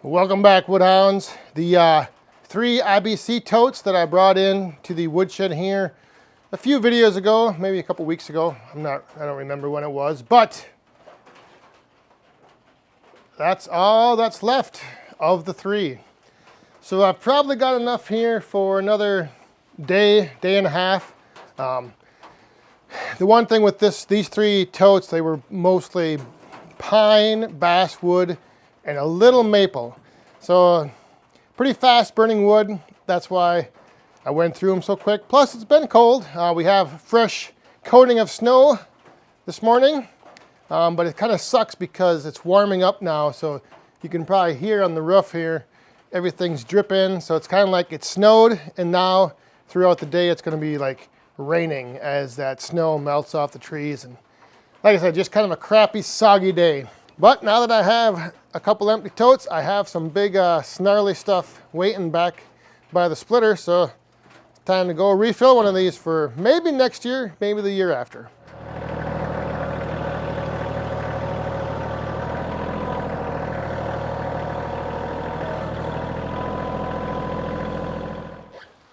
Welcome back, Woodhounds. The 3 IBC totes that I brought in to the woodshed here a few videos ago, maybe a couple weeks ago. I don't remember when it was, but that's all that's left of the 3. So I've probably got enough here for another day and a half. The one thing with these 3 totes, they were mostly pine, basswood, and a little maple. So pretty fast burning wood. That's why I went through them so quick. Plus it's been cold. We have fresh coating of snow this morning, but it kind of sucks because it's warming up now. So you can probably hear on the roof here, everything's dripping. So it's kind of like it snowed, and now throughout the day it's going to be like raining as that snow melts off the trees. And like I said, just kind of a crappy, soggy day. But now that I have a couple empty totes, I have some big snarly stuff waiting back by the splitter, so it's time to go refill one of these for maybe next year, maybe the year after.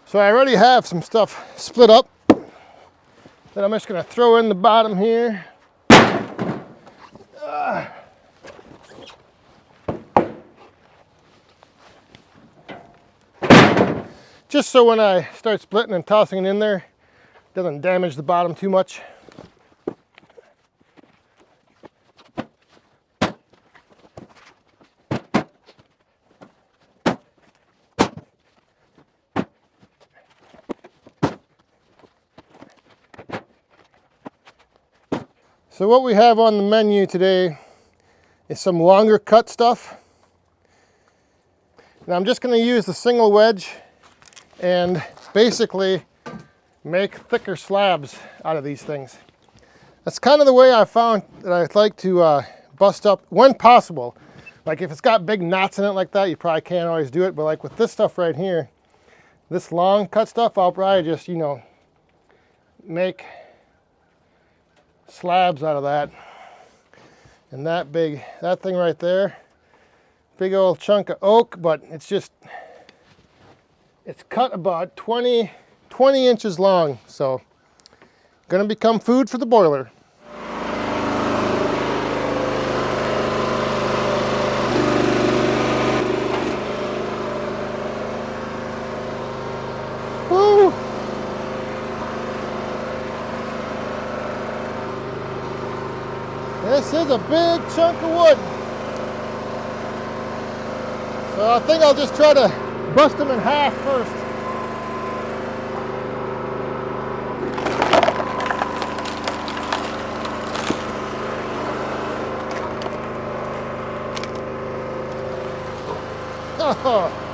So I already have some stuff split up that I'm just going to throw in the bottom here. Just so when I start splitting and tossing it in there, it doesn't damage the bottom too much. So what we have on the menu today is some longer cut stuff. And I'm just going to use the single wedge and basically make thicker slabs out of these things. That's kind of the way I found that I like to bust up when possible. Like if it's got big knots in it like that, you probably can't always do it, but like with this stuff right here, this long cut stuff, I'll probably just, make slabs out of that. And that thing right there, big old chunk of oak, but it's cut about 20 inches long, so gonna become food for the boiler. Woo! This is a big chunk of wood. So I think I'll just try to bust them in half first. Oh.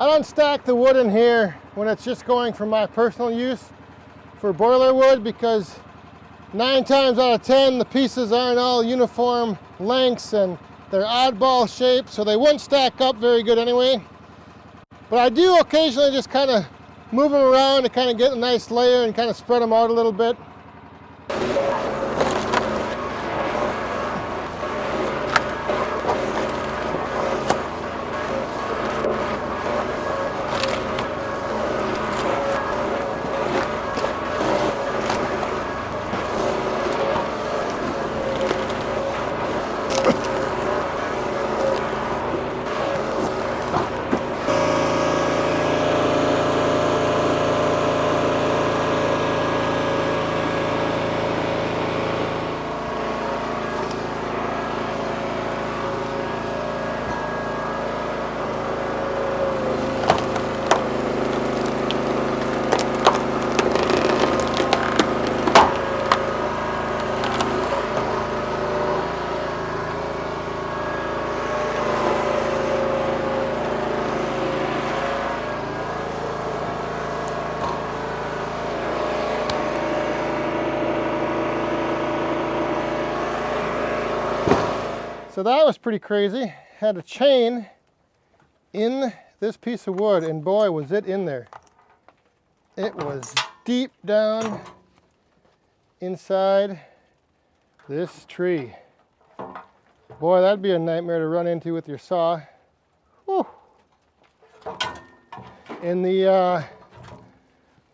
I don't stack the wood in here when it's just going for my personal use for boiler wood, because 9 times out of 10 the pieces aren't all uniform lengths and they're oddball shapes, so they wouldn't stack up very good anyway. But I do occasionally just kind of move them around to kind of get a nice layer and kind of spread them out a little bit. So that was pretty crazy. Had a chain in this piece of wood, and boy was it in there. It was deep down inside this tree. Boy, that'd be a nightmare to run into with your saw. Whew. And the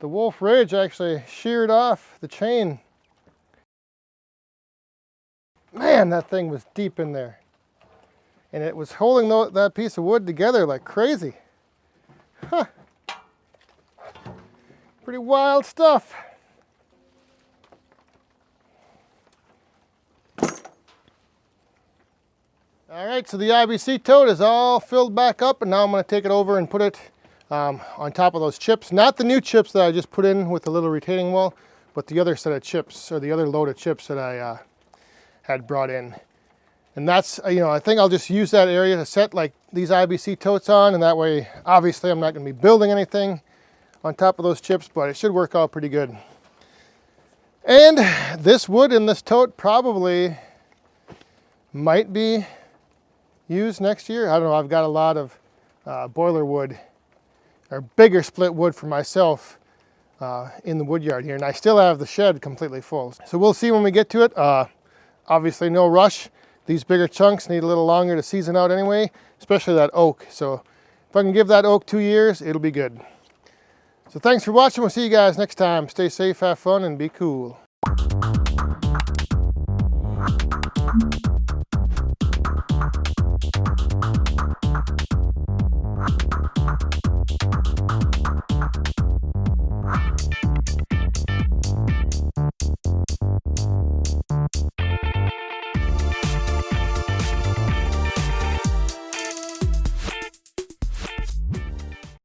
Wolf Ridge actually sheared off the chain. Man, that thing was deep in there. And it was holding that piece of wood together like crazy. Huh. Pretty wild stuff. All right, so the IBC tote is all filled back up, and now I'm going to take it over and put it on top of those chips. Not the new chips that I just put in with the little retaining wall, but the other set of chips, or the other load of chips that I had brought in. And that's, I think I'll just use that area to set like these IBC totes on, and that way, obviously I'm not going to be building anything on top of those chips, but it should work out pretty good. And this wood in this tote probably might be used next year. I don't know, I've got a lot of boiler wood, or bigger split wood for myself in the wood yard here, and I still have the shed completely full. So we'll see when we get to it. Obviously no rush, These bigger chunks need a little longer to season out anyway, especially that oak. So if I can give that oak 2 years, it'll be good. So thanks for watching. We'll see you guys next time. Stay safe, have fun, and be cool.